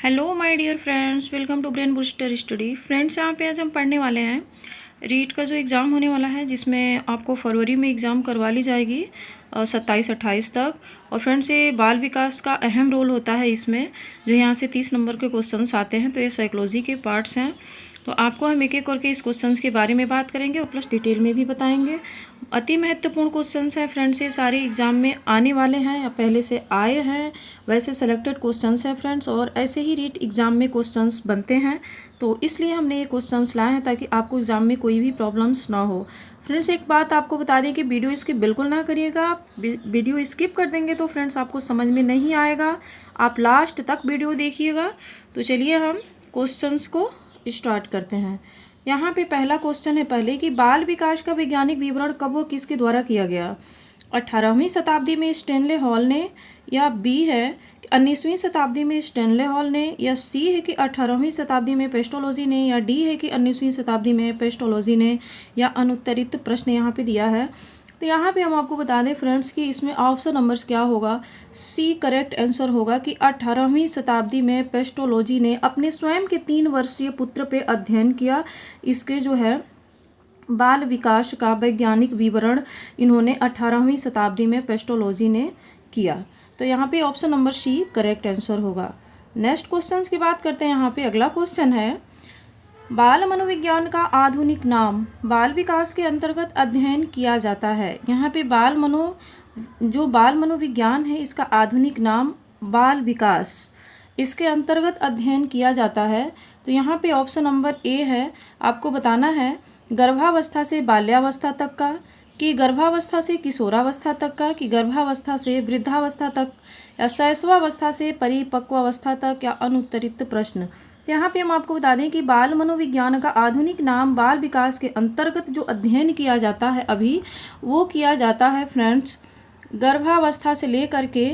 Hello my dear friends, welcome to Brain Booster Study. Friends, यहाँ पे आज हम पढ़ने वाले हैं रीट का जो एग्ज़ाम होने वाला है, जिसमें आपको फरवरी में एग्ज़ाम करवा ली जाएगी 27-28 तक। और फ्रेंड्स, ये बाल विकास का अहम रोल होता है इसमें। जो यहाँ से 30 नंबर के क्वेश्चंस आते हैं, तो ये साइकोलॉजी के पार्ट्स हैं। तो आपको हम एक एक करके इस क्वेश्चंस के बारे में बात करेंगे और प्लस डिटेल में भी बताएंगे। अति महत्वपूर्ण क्वेश्चंस हैं फ्रेंड्स, ये सारे एग्जाम में आने वाले हैं या पहले से आए हैं, वैसे सेलेक्टेड क्वेश्चंस हैं फ्रेंड्स। और ऐसे ही रीट एग्ज़ाम में क्वेश्चंस बनते हैं, तो इसलिए हमने ये क्वेश्चंस लाए हैं ताकि आपको एग्ज़ाम में कोई भी प्रॉब्लम्स ना हो। फ्रेंड्स, एक बात आपको बता दें कि वीडियो स्किप बिल्कुल ना करिएगा। आप वीडियो स्किप कर देंगे तो फ्रेंड्स आपको समझ में नहीं आएगा। आप लास्ट तक वीडियो देखिएगा। तो चलिए हम क्वेश्चंस को स्टार्ट करते हैं। यहाँ पे पहला क्वेश्चन है पहले कि बाल विकास का वैज्ञानिक विवरण कब व किसके द्वारा किया गया। 18वीं शताब्दी में स्टैनले हॉल ने, या बी है 19वीं शताब्दी में स्टैनले हॉल ने, या सी है कि 18वीं शताब्दी में पेस्टोलॉजी ने, या डी है कि 19वीं शताब्दी में पेस्टोलॉजी ने, या अनुत्तरित प्रश्न यहाँ पे दिया है। तो यहाँ पे हम आपको बता दें फ्रेंड्स कि इसमें ऑप्शन नंबर्स क्या होगा। सी करेक्ट आंसर होगा कि 18वीं शताब्दी में पेस्टोलॉजी ने अपने स्वयं के 3 वर्षीय पुत्र पे अध्ययन किया। इसके जो है बाल विकास का वैज्ञानिक विवरण इन्होंने 18वीं शताब्दी में पेस्टोलॉजी ने किया। तो यहाँ पे option number C correct answer होगा। नेक्स्ट क्वेश्चन की बात करते हैं। यहाँ पे अगला क्वेश्चन है, बाल मनोविज्ञान का आधुनिक नाम बाल विकास के अंतर्गत अध्ययन किया जाता है। यहाँ पे बाल मनोविज्ञान है, इसका आधुनिक नाम बाल विकास, इसके अंतर्गत अध्ययन किया जाता है। तो यहाँ पे ऑप्शन नंबर ए है, आपको बताना है गर्भावस्था से बाल्यावस्था तक का, कि गर्भावस्था से किशोरावस्था तक का, कि गर्भावस्था से वृद्धावस्था तक, या शैशवावस्था से परिपक्वावस्था तक, या अनुत्तरित प्रश्न। यहाँ पे हम आपको बता दें कि बाल मनोविज्ञान का आधुनिक नाम बाल विकास के अंतर्गत जो अध्ययन किया जाता है अभी, वो किया जाता है फ्रेंड्स गर्भावस्था से लेकर के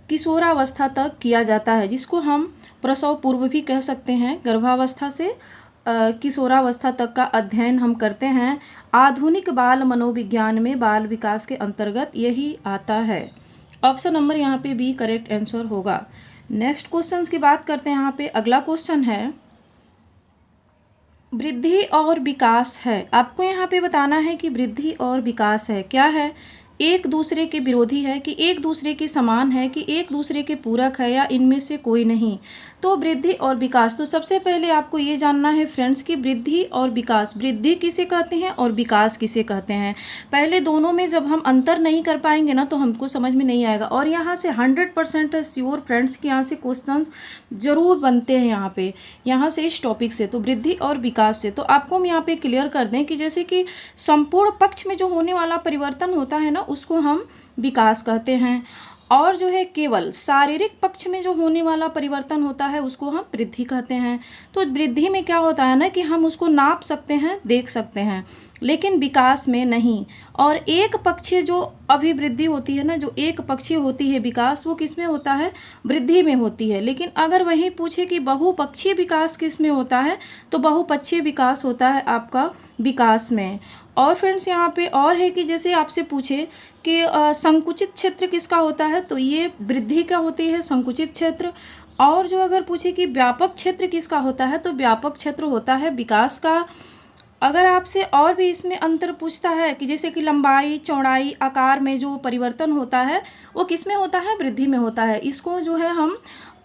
किशोरावस्था तक किया जाता है, जिसको हम प्रसव पूर्व भी कह सकते हैं। गर्भावस्था से किशोरावस्था तक का अध्ययन हम करते हैं। आधुनिक बाल मनोविज्ञान में बाल विकास के अंतर्गत यही आता है। ऑप्शन नंबर यहाँ पे बी करेक्ट आंसर होगा। नेक्स्ट क्वेश्चन की बात करते हैं। यहाँ पे अगला क्वेश्चन है, वृद्धि और विकास है। आपको यहाँ पे बताना है कि वृद्धि और विकास है क्या है, एक दूसरे के विरोधी है, कि एक दूसरे के समान है, कि एक दूसरे के पूरक है, या इनमें से कोई नहीं। तो वृद्धि और विकास, तो सबसे पहले आपको ये जानना है फ्रेंड्स कि वृद्धि और विकास, वृद्धि किसे कहते हैं और विकास किसे कहते हैं। पहले दोनों में जब हम अंतर नहीं कर पाएंगे ना, तो हमको समझ में नहीं आएगा। और यहाँ से 100% श्योर फ्रेंड्स कि यहाँ से क्वेश्चंस जरूर बनते हैं यहाँ से इस टॉपिक से, तो वृद्धि और विकास से। तो आपको हम यहाँ पे क्लियर कर दें कि जैसे कि संपूर्ण पक्ष में जो होने वाला परिवर्तन होता है ना, उसको हम विकास कहते हैं। और जो है केवल शारीरिक पक्ष में जो होने वाला परिवर्तन होता है, उसको हम वृद्धि कहते हैं। तो वृद्धि में क्या होता है ना कि हम उसको नाप सकते हैं, देख सकते हैं, लेकिन विकास में नहीं। और एक पक्षीय जो अभिवृद्धि होती है ना, जो एक पक्षीय होती है विकास, वो किस में होता है, वृद्धि में होती है। लेकिन अगर वही पूछे कि बहुपक्षीय विकास किस में होता है, तो बहुपक्षीय विकास होता है आपका विकास में। और फ्रेंड्स, यहाँ पे और है कि जैसे आपसे पूछे कि संकुचित क्षेत्र किसका होता है, तो ये वृद्धि का होती है संकुचित क्षेत्र। और जो अगर पूछे कि व्यापक क्षेत्र किसका होता है, तो व्यापक क्षेत्र होता है विकास का। अगर आपसे और भी इसमें अंतर पूछता है कि जैसे कि लंबाई, चौड़ाई, आकार में जो परिवर्तन होता है, वो किस में होता है, वृद्धि में होता है। इसको जो है हम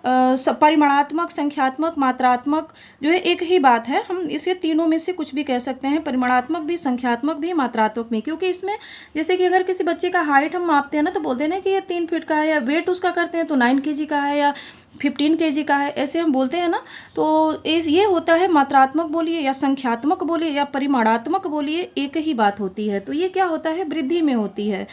परिमाणात्मक, संख्यात्मक, मात्रात्मक, जो है एक ही बात है। हम इसे तीनों में से कुछ भी कह सकते हैं, परिमाणात्मक भी, संख्यात्मक भी, मात्रात्मक भी। क्योंकि इसमें जैसे कि अगर किसी बच्चे का हाइट हम मापते हैं ना, तो बोलते हैं ना कि ये 3 फीट का है, या वेट उसका करते हैं तो 9 kg का है, या 15 kg का है, ऐसे हम बोलते हैं ना। तो ये होता है मात्रात्मक बोलिए या संख्यात्मक बोलिए या परिमाणात्मक बोलिए, एक ही बात होती है। तो ये क्या होता है, वृद्धि में होती है।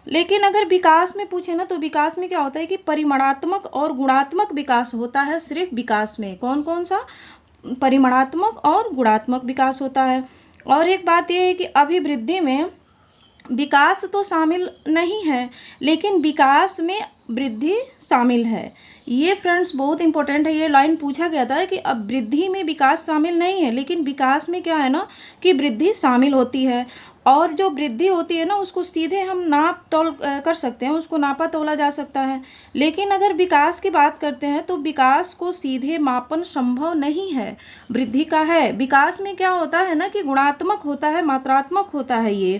लेकिन अगर विकास में पूछे ना, तो विकास में क्या होता है कि परिमाणात्मक और गुणात्मक विकास होता है। सिर्फ विकास में कौन कौन सा, परिमाणात्मक और गुणात्मक विकास होता है। और एक बात यह है कि अभिवृद्धि में विकास तो शामिल नहीं है, लेकिन विकास में वृद्धि शामिल है। ये फ्रेंड्स बहुत इंपॉर्टेंट है। ये लाइन पूछा गया था कि अब वृद्धि में विकास शामिल नहीं है, लेकिन विकास में क्या है ना कि वृद्धि शामिल होती है। और जो वृद्धि होती है ना उसको सीधे हम नाप तोल कर सकते हैं, उसको नापा तोला जा सकता है। लेकिन अगर विकास की बात करते हैं तो विकास को सीधे मापन संभव नहीं है, वृद्धि का है। विकास में क्या होता है ना कि गुणात्मक होता है, मात्रात्मक होता है ये।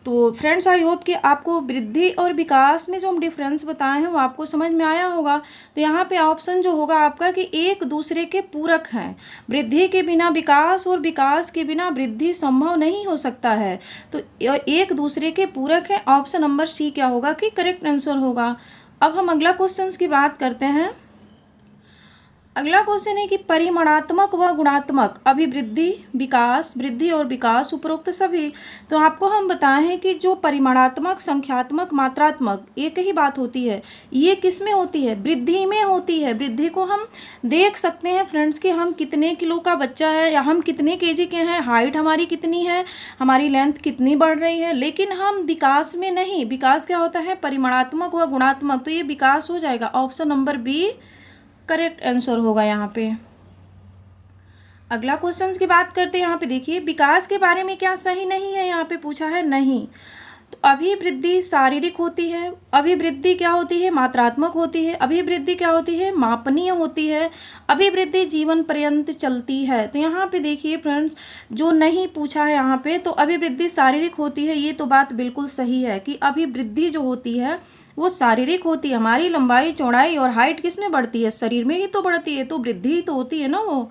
तो फ्रेंड्स, आई होप कि आपको वृद्धि और विकास में जो हम डिफरेंस बताए हैं वो आपको समझ में आया होगा। तो यहाँ पे ऑप्शन जो होगा आपका कि एक दूसरे के पूरक हैं। वृद्धि के बिना विकास और विकास के बिना वृद्धि संभव नहीं हो सकता है। तो एक दूसरे के पूरक हैं। ऑप्शन नंबर सी क्या होगा कि करेक्ट आंसर होगा। अब हम अगला क्वेश्चन की बात करते हैं। अगला क्वेश्चन है कि परिमाणात्मक व गुणात्मक अभिवृद्धि, विकास, वृद्धि और विकास उपरोक्त सभी। तो आपको हम बताएं हैं कि जो परिमाणात्मक, संख्यात्मक, मात्रात्मक एक ही बात होती है। ये किस में होती है? वृद्धि में होती है। वृद्धि को हम देख सकते हैं फ्रेंड्स कि हम कितने किलो का बच्चा है या हम कितने केजी के हैं, हाइट हमारी कितनी है, हमारी लेंथ कितनी बढ़ रही है। लेकिन हम विकास में नहीं। विकास क्या होता है? परिमाणात्मक व गुणात्मक। तो ये विकास हो जाएगा। Option number B correct answer होगा यहाँ पे। अगला क्वेश्चन की बात करते हैं। यहाँ पे देखिए, विकास के बारे में क्या सही नहीं है? यहाँ पे पूछा है नहीं। तो अभिवृद्धि शारीरिक होती है, अभिवृद्धि क्या होती है? मात्रात्मक होती है, अभिवृद्धि क्या होती है? मापनीय होती है, अभिवृद्धि जीवन पर्यंत चलती है। तो यहाँ पे देखिए फ्रेंड्स, जो नहीं पूछा है यहाँ पे, तो अभिवृद्धि शारीरिक होती है, ये तो बात बिल्कुल सही है कि अभिवृद्धि जो होती है वो शारीरिक होती है। हमारी लंबाई, चौड़ाई और हाइट किस में बढ़ती है? शरीर में ही तो बढ़ती है, तो वृद्धि ही तो होती है ना वो।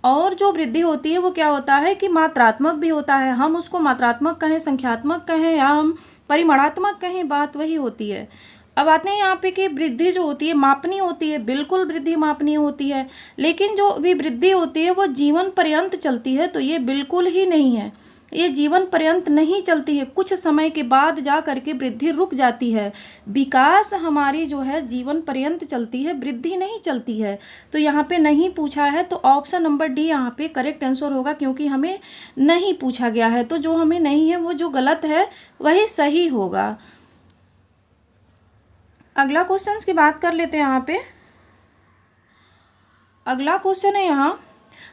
और जो वृद्धि होती है वो क्या होता है कि मात्रात्मक भी होता है। हम उसको मात्रात्मक कहें, संख्यात्मक कहें या हम परिमाणात्मक कहें, बात वही होती है। अब आते हैं यहाँ पे कि वृद्धि जो होती है मापनीय होती है। बिल्कुल वृद्धि मापनीय होती है, लेकिन जो भी वृद्धि होती है वो जीवन पर्यंत चलती है। तो ये बिल्कुल ही नहीं है, ये जीवन पर्यंत नहीं चलती है। कुछ समय के बाद जा करके वृद्धि रुक जाती है। विकास हमारी जो है जीवन पर्यंत चलती है, वृद्धि नहीं चलती है। तो यहाँ पे नहीं पूछा है, तो ऑप्शन नंबर डी यहाँ पे करेक्ट आंसर होगा, क्योंकि हमें नहीं पूछा गया है। तो जो हमें नहीं है वो जो गलत है वही सही होगा। अगला क्वेश्चन की बात कर लेते हैं। यहाँ पे अगला क्वेश्चन है यहाँ,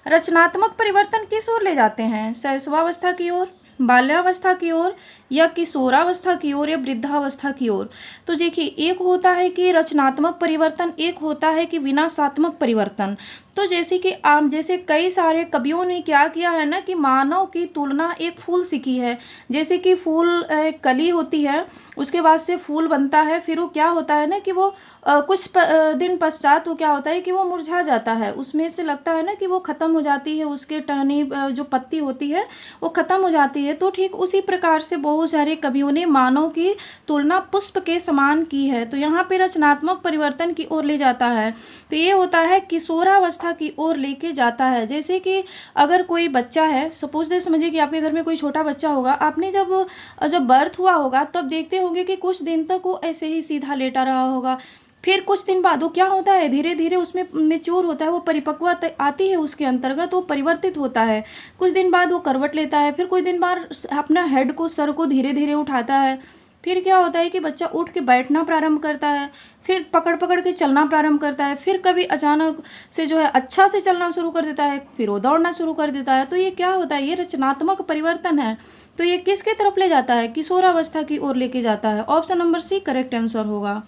रचनात्मक परिवर्तन किस ओर ले जाते हैं? शैशवावस्था की ओर, बाल्यावस्था की ओर, या किशोरावस्था की ओर, या वृद्धावस्था की ओर? तो देखिए, एक होता है कि रचनात्मक परिवर्तन, एक होता है कि विनाशात्मक परिवर्तन। तो जैसे कि जैसे कई सारे कवियों ने क्या किया है ना कि मानव की तुलना एक फूल से की है। जैसे कि फूल कली होती है, उसके बाद से फूल बनता है, फिर वो क्या होता है ना कि वो कुछ दिन पश्चात वो क्या होता है कि वो मुरझा जाता है। उसमें से लगता है ना कि वो ख़त्म हो जाती है, उसके टहनी जो पत्ती होती है वो ख़त्म हो जाती है। तो ठीक उसी प्रकार से बहुत सारे कवियों ने मानव की तुलना पुष्प के समान की है। तो यहाँ पे रचनात्मक परिवर्तन की ओर ले जाता है। तो ये होता है किशोरावस्था की ओर लेके जाता है। जैसे कि अगर कोई बच्चा है, सपोज दे समझिए कि आपके घर में कोई छोटा बच्चा होगा, आपने जब बर्थ हुआ होगा तब देखते होंगे कि कुछ दिन तक वो ऐसे ही सीधा लेटा रहा होगा। फिर कुछ दिन बाद वो क्या होता है, धीरे धीरे उसमें मेच्योर होता है, वो परिपक्वता आती है उसके अंतर्गत, वो परिवर्तित होता है। कुछ दिन बाद वो करवट लेता है, फिर कुछ दिन बाद अपना हेड को, सर को धीरे धीरे उठाता है। फिर क्या होता है कि बच्चा उठ के बैठना प्रारंभ करता है, फिर पकड़ पकड़ के चलना प्रारंभ करता है, फिर कभी अचानक से जो है अच्छा से चलना शुरू कर देता है, फिर वो दौड़ना शुरू कर देता है। तो ये क्या होता है, ये रचनात्मक परिवर्तन है। तो ये किसके तरफ ले जाता है? किशोरावस्था की ओर लेके जाता है। Option number C correct answer होगा।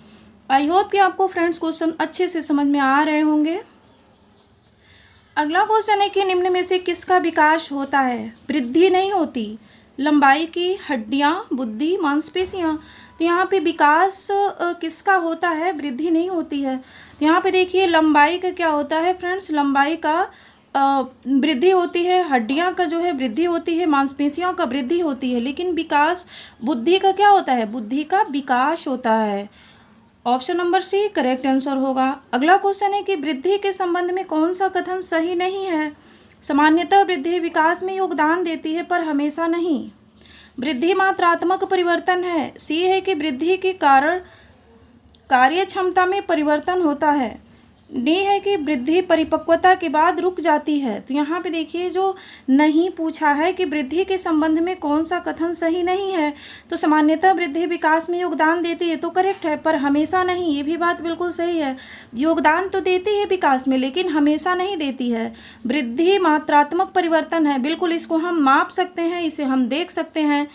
आई होप कि आपको फ्रेंड्स क्वेश्चन अच्छे से समझ में आ रहे होंगे। अगला क्वेश्चन है कि निम्न में से किसका विकास होता है? वृद्धि नहीं होती। लंबाई की, हड्डियां, बुद्धि, मांसपेशियां। तो यहाँ पे विकास किसका होता है? वृद्धि नहीं होती है। तो यहाँ पे देखिए, लंबाई का क्या होता है फ्रेंड्स? लंबाई का वृद्धि होती है, हड्डियां का जो है वृद्धि होती है, मांसपेशियों का वृद्धि होती है। लेकिन विकास बुद्धि का क्या होता है? बुद्धि का विकास होता है। Option number C correct answer होगा। अगला क्वेश्चन है कि वृद्धि के संबंध में कौन सा कथन सही नहीं है? सामान्यतः वृद्धि विकास में योगदान देती है पर हमेशा नहीं। वृद्धि मात्रात्मक परिवर्तन है। सी है कि वृद्धि के कारण कार्य क्षमता में परिवर्तन होता है। डी है कि वृद्धि परिपक्वता के बाद रुक जाती है। तो यहाँ पे देखिए, जो नहीं पूछा है कि वृद्धि के संबंध में कौन सा कथन सही नहीं है, तो सामान्यतः वृद्धि विकास में योगदान देती है तो करेक्ट है, पर हमेशा नहीं, ये भी बात बिल्कुल सही है। योगदान तो देती है विकास में, लेकिन हमेशा नहीं देती है। वृद्धि मात्रात्मक परिवर्तन है, बिल्कुल इसको हम माप सकते हैं, इसे हम देख सकते हैं।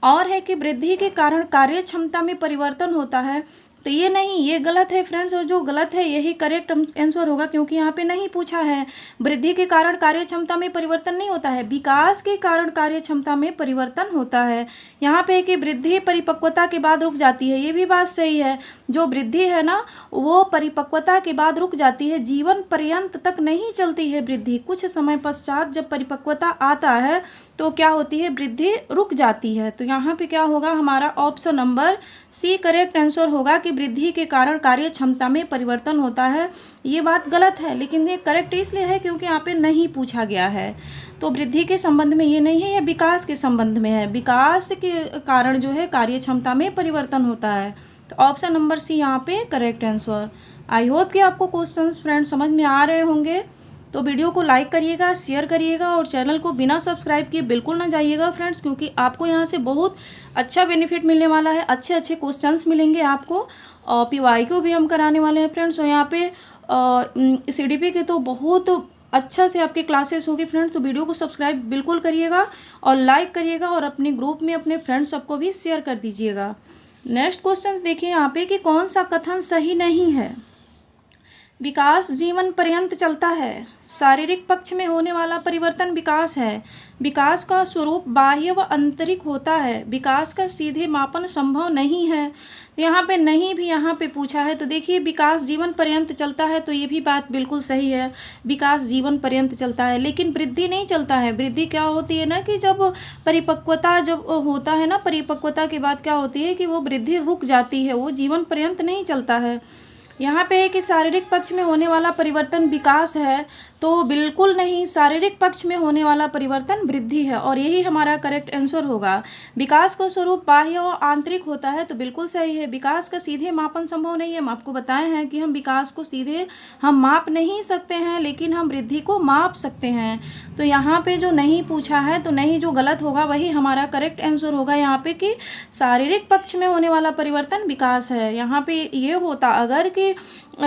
और है कि वृद्धि के कारण कार्य क्षमता में परिवर्तन होता है, तो ये नहीं, ये गलत है फ्रेंड्स। और जो गलत है यही करेक्ट आंसर होगा, क्योंकि यहाँ पे नहीं पूछा है। वृद्धि के कारण कार्य क्षमता में परिवर्तन नहीं होता है, विकास के कारण कार्य क्षमता में परिवर्तन होता है। यहाँ पे कि वृद्धि परिपक्वता के बाद रुक जाती है, ये भी बात सही है। जो वृद्धि है ना वो परिपक्वता के बाद रुक जाती है, जीवन पर्यंत तक नहीं चलती है वृद्धि। कुछ समय पश्चात जब परिपक्वता आता है तो क्या होती है, वृद्धि रुक जाती है। तो यहाँ पे क्या होगा, हमारा option number C correct answer होगा कि वृद्धि के कारण कार्य क्षमता में परिवर्तन होता है। ये बात गलत है, लेकिन ये करेक्ट इसलिए है क्योंकि यहाँ पे नहीं पूछा गया है। तो वृद्धि के संबंध में ये नहीं है, ये विकास के संबंध में है। विकास के कारण जो है कार्य क्षमता में परिवर्तन होता है। तो ऑप्शन नंबर सी यहाँ पे करेक्ट आंसर। आई होप कि आपको क्वेश्चंस फ्रेंड्स समझ में आ रहे होंगे। तो वीडियो को लाइक करिएगा, शेयर करिएगा और चैनल को बिना सब्सक्राइब किए बिल्कुल ना जाइएगा फ्रेंड्स, क्योंकि आपको यहाँ से बहुत अच्छा बेनिफिट मिलने वाला है। अच्छे अच्छे क्वेश्चंस मिलेंगे आपको, और PYQ भी हम कराने वाले हैं फ्रेंड्स। और यहाँ पे CDP के तो बहुत अच्छा से आपकी क्लासेस होगी फ्रेंड्स। तो वीडियो को सब्सक्राइब बिल्कुल करिएगा और लाइक करिएगा और अपने ग्रुप में अपने फ्रेंड्स सबको भी शेयर कर दीजिएगा। नेक्स्ट क्वेश्चन देखिए यहाँ पे कि कौन सा कथन सही नहीं है। विकास जीवन पर्यंत चलता है, शारीरिक पक्ष में होने वाला परिवर्तन विकास है, विकास का स्वरूप बाह्य व आंतरिक होता है, विकास का सीधे मापन संभव नहीं है। यहाँ पे नहीं भी यहाँ पे पूछा है। तो देखिए विकास जीवन पर्यंत चलता है, तो ये भी बात बिल्कुल सही है, विकास जीवन पर्यंत चलता है, लेकिन वृद्धि नहीं चलता है। वृद्धि क्या होती है ना कि जब परिपक्वता जब होता है ना, परिपक्वता के बाद क्या होती है कि वो वृद्धि रुक जाती है, वो जीवन पर्यंत नहीं चलता है। यहाँ पे है कि शारीरिक पक्ष में होने वाला परिवर्तन विकास है, तो बिल्कुल नहीं, शारीरिक पक्ष में होने वाला परिवर्तन वृद्धि है, और यही हमारा करेक्ट आंसर होगा। विकास का स्वरूप बाह्य और आंतरिक होता है, तो बिल्कुल सही है। विकास का सीधे मापन संभव नहीं है, हम आपको बताए हैं कि हम विकास को सीधे हम माप नहीं सकते हैं, लेकिन हम वृद्धि को माप सकते हैं। तो यहाँ पे जो नहीं पूछा है, तो नहीं जो गलत होगा वही हमारा करेक्ट आंसर होगा। यहाँ पे कि शारीरिक पक्ष में होने वाला परिवर्तन विकास है। यहाँ पे ये होता अगर कि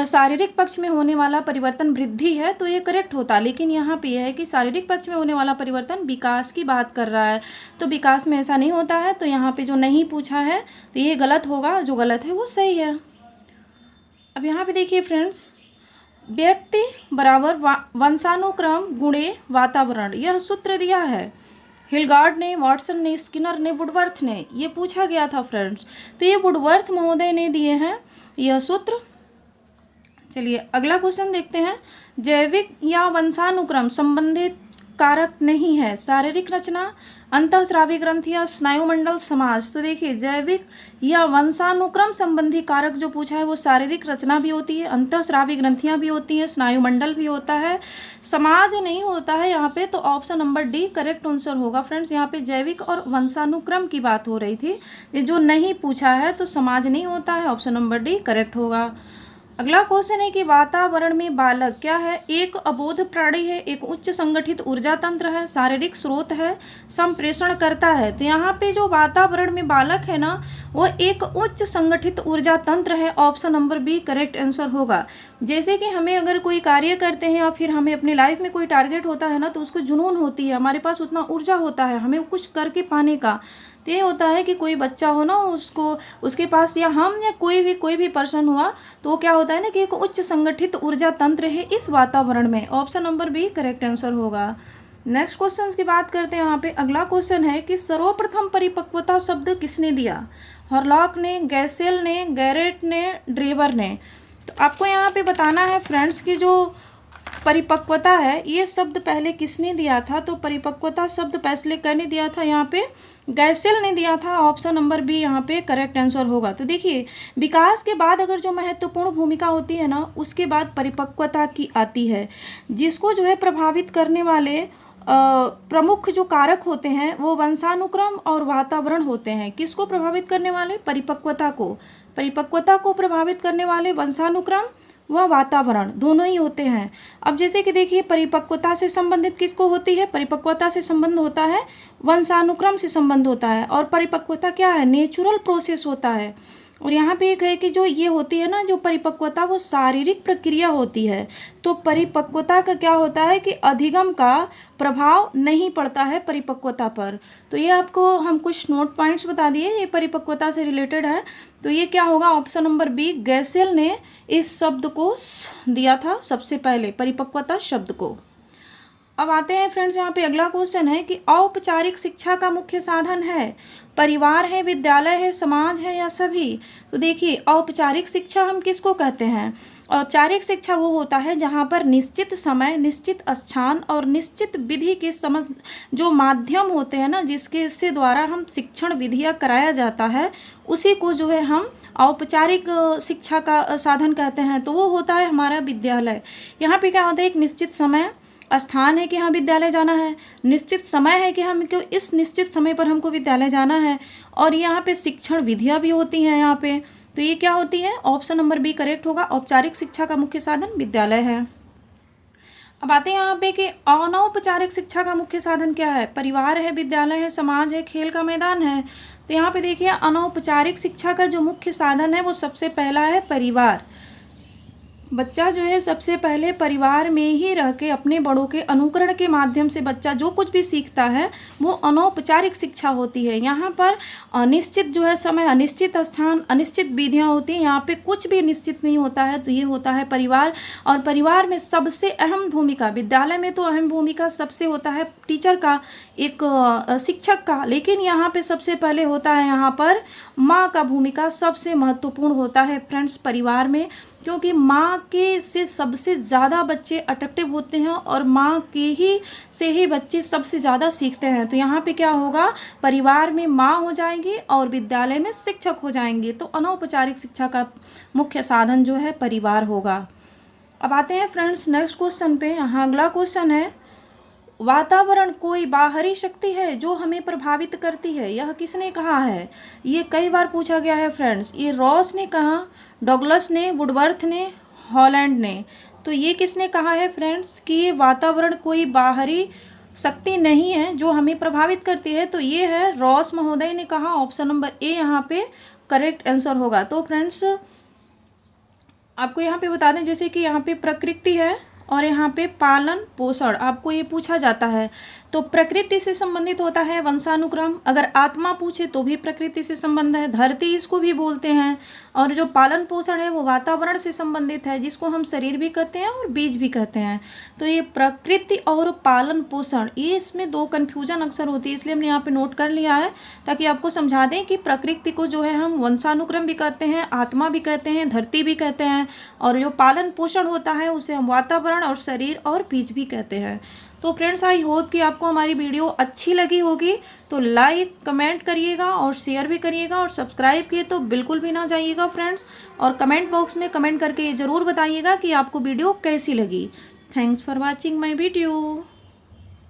शारीरिक पक्ष में होने वाला परिवर्तन वृद्धि है तो ये करेक्ट होता, लेकिन यहाँ पे यह है कि शारीरिक पक्ष में होने वाला परिवर्तन विकास की बात कर रहा है, तो विकास में ऐसा नहीं होता है। तो यहाँ पे जो नहीं पूछा है तो ये गलत होगा, जो गलत है वो सही है। अब यहाँ पे देखिए फ्रेंड्स, व्यक्ति बराबर वंशानुक्रम गुणे वातावरण, यह सूत्र दिया है। हिलगार्ड ने, वाटसन ने, स्किनर ने, वुडवर्थ ने, ये पूछा गया था फ्रेंड्स। तो ये वुडवर्थ महोदय ने दिए हैं यह सूत्र। चलिए अगला क्वेश्चन देखते हैं। जैविक या वंशानुक्रम संबंधित कारक नहीं है, शारीरिक रचना, अंतःस्रावी ग्रंथियां, स्नायुमंडल, समाज। तो देखिए जैविक या वंशानुक्रम संबंधी कारक जो पूछा है वो शारीरिक रचना भी होती है, अंतःस्रावी ग्रंथियां भी होती हैं, स्नायुमंडल भी होता है, समाज नहीं होता है यहाँ पे। तो option number D correct answer होगा फ्रेंड्स। यहाँ पे जैविक और वंशानुक्रम की बात हो रही थी, ये जो नहीं पूछा है तो समाज नहीं होता है, ऑप्शन नंबर डी करेक्ट होगा। अगला क्वेश्चन है कि वातावरण में बालक क्या है, एक अबोध प्राणी है, एक उच्च संगठित ऊर्जा तंत्र है, शारीरिक स्रोत है, संप्रेषण करता है। तो यहाँ पे जो वातावरण में बालक है ना वो एक उच्च संगठित ऊर्जा तंत्र है, option number B correct answer होगा। जैसे कि हमें अगर कोई कार्य करते हैं या फिर हमें अपनी लाइफ में कोई टारगेट होता है ना तो उसको जुनून होती है, हमारे पास उतना ऊर्जा होता है हमें कुछ करके पाने का। तो ये होता है कि कोई बच्चा हो ना उसको उसके पास, या हम या कोई भी पर्सन हुआ तो वो क्या होता है ना कि एक उच्च संगठित ऊर्जा तंत्र है इस वातावरण में, option number B correct answer होगा। नेक्स्ट क्वेश्चन की बात करते हैं। यहाँ पे अगला क्वेश्चन है कि सर्वप्रथम परिपक्वता शब्द किसने दिया, हॉरलॉक ने, गैसेल ने, गैरेट ने, ड्रेवर ने। तो आपको यहाँ पे बताना है फ्रेंड्स कि जो परिपक्वता है ये शब्द पहले किसने दिया था। तो परिपक्वता शब्द पहले किसने दिया था, यहाँ पे गैसेल ने दिया था, ऑप्शन नंबर बी यहाँ पे करेक्ट आंसर होगा। तो देखिए विकास के बाद अगर जो महत्वपूर्ण भूमिका होती है ना उसके बाद परिपक्वता की आती है, जिसको जो है प्रभावित करने वाले प्रमुख जो कारक होते हैं वो वंशानुक्रम और वातावरण होते हैं। किसको प्रभावित करने वाले, परिपक्वता को प्रभावित करने वाले वंशानुक्रम व वातावरण दोनों ही होते हैं। अब जैसे कि देखिए परिपक्वता से संबंधित किसको होती है, परिपक्वता से संबंध होता है वंशानुक्रम से संबंध होता है, और परिपक्वता क्या है, नेचुरल प्रोसेस होता है। और यहाँ पे एक है कि जो ये होती है ना, जो परिपक्वता, वो शारीरिक प्रक्रिया होती है। तो परिपक्वता का क्या होता है कि अधिगम का प्रभाव नहीं पड़ता है परिपक्वता पर। तो ये आपको हम कुछ नोट पॉइंट्स बता दिए, ये परिपक्वता से रिलेटेड है। तो ये क्या होगा, ऑप्शन नंबर बी, गैसेल ने इस शब्द को दिया था सबसे पहले, परिपक्वता शब्द को। अब आते हैं फ्रेंड्स, यहाँ पे अगला क्वेश्चन है कि औपचारिक शिक्षा का मुख्य साधन है, परिवार है, विद्यालय है, समाज है या सभी। तो देखिए, औपचारिक शिक्षा हम किसको कहते हैं? औपचारिक शिक्षा वो होता है जहाँ पर निश्चित समय, निश्चित स्थान और निश्चित विधि के समझ जो माध्यम होते हैं ना, जिसके से द्वारा हम शिक्षण विधियाँ कराया जाता है, उसी को जो है हम औपचारिक शिक्षा का साधन कहते हैं। तो वो होता है हमारा विद्यालय। यहाँ पे क्या होता है, एक निश्चित समय स्थान है कि हाँ विद्यालय जाना है, निश्चित समय है कि हम क्यों इस निश्चित समय पर हमको विद्यालय जाना है, और यहाँ पे शिक्षण विधियाँ भी होती हैं यहाँ पे। तो ये क्या होती है, ऑप्शन नंबर बी करेक्ट होगा, औपचारिक शिक्षा का मुख्य साधन विद्यालय है। अब आते हैं यहाँ पे कि अनौपचारिक शिक्षा का मुख्य साधन क्या है? परिवार है, विद्यालय है, समाज है, खेल का मैदान है। तो यहाँ पे देखिए, अनौपचारिक शिक्षा का जो मुख्य साधन है वो सबसे पहला है परिवार। बच्चा जो है सबसे पहले परिवार में ही रह के अपने बड़ों के अनुकरण के माध्यम से बच्चा जो कुछ भी सीखता है वो अनौपचारिक शिक्षा होती है। यहाँ पर अनिश्चित जो है समय, अनिश्चित स्थान, अनिश्चित विधियाँ होती हैं, यहाँ पे कुछ भी निश्चित नहीं होता है। तो ये होता है परिवार। और परिवार में सबसे अहम भूमिका, विद्यालय में तो अहम भूमिका सबसे होता है टीचर का, एक शिक्षक का, लेकिन यहाँ पे सबसे पहले होता है यहाँ पर माँ का भूमिका सबसे महत्वपूर्ण होता है फ्रेंड्स परिवार में, क्योंकि माँ के से सबसे ज़्यादा बच्चे अट्रैक्टिव होते हैं और माँ के ही से ही बच्चे सबसे ज़्यादा सीखते हैं। तो यहाँ पे क्या होगा, परिवार में माँ हो जाएंगी और विद्यालय में शिक्षक हो जाएंगे। तो अनौपचारिक शिक्षा का मुख्य साधन जो है परिवार होगा। अब आते हैं फ्रेंड्स नेक्स्ट क्वेश्चन पे। यहाँ अगला क्वेश्चन है, वातावरण कोई बाहरी शक्ति है जो हमें प्रभावित करती है, यह किसने कहा है? ये कई बार पूछा गया है फ्रेंड्स। ये रॉस ने कहा, डॉगलस ने, वुडवर्थ ने, हॉलैंड ने। तो ये किसने कहा है फ्रेंड्स कि ये वातावरण कोई बाहरी शक्ति नहीं है जो हमें प्रभावित करती है? तो ये है रॉस महोदय ने कहा। ऑप्शन नंबर ए यहाँ पे करेक्ट आंसर होगा। तो फ्रेंड्स आपको यहाँ पे बता दें, जैसे कि यहाँ पे प्रकृति है और यहाँ पे पालन पोषण आपको ये पूछा जाता है, तो प्रकृति से संबंधित होता है वंशानुक्रम। अगर आत्मा पूछे तो भी प्रकृति से संबंध है, धरती इसको भी बोलते हैं। और जो पालन पोषण है वो वातावरण से संबंधित है, जिसको हम शरीर भी कहते हैं और बीज भी कहते हैं। तो ये प्रकृति और पालन पोषण, ये इसमें दो कन्फ्यूजन अक्सर होती है, इसलिए हमने यहाँ पे नोट कर लिया है ताकि आपको समझा दें कि प्रकृति को जो है हम वंशानुक्रम भी कहते हैं, आत्मा भी कहते हैं, धरती भी कहते हैं, और जो पालन पोषण होता है उसे हम वातावरण और शरीर और बीज भी कहते हैं। तो फ्रेंड्स आई होप कि आपको हमारी वीडियो अच्छी लगी होगी। तो लाइक कमेंट करिएगा और शेयर भी करिएगा, और सब्सक्राइब किए तो बिल्कुल भी ना जाइएगा फ्रेंड्स। और कमेंट बॉक्स में कमेंट करके ज़रूर बताइएगा कि आपको वीडियो कैसी लगी। Thanks for watching my video.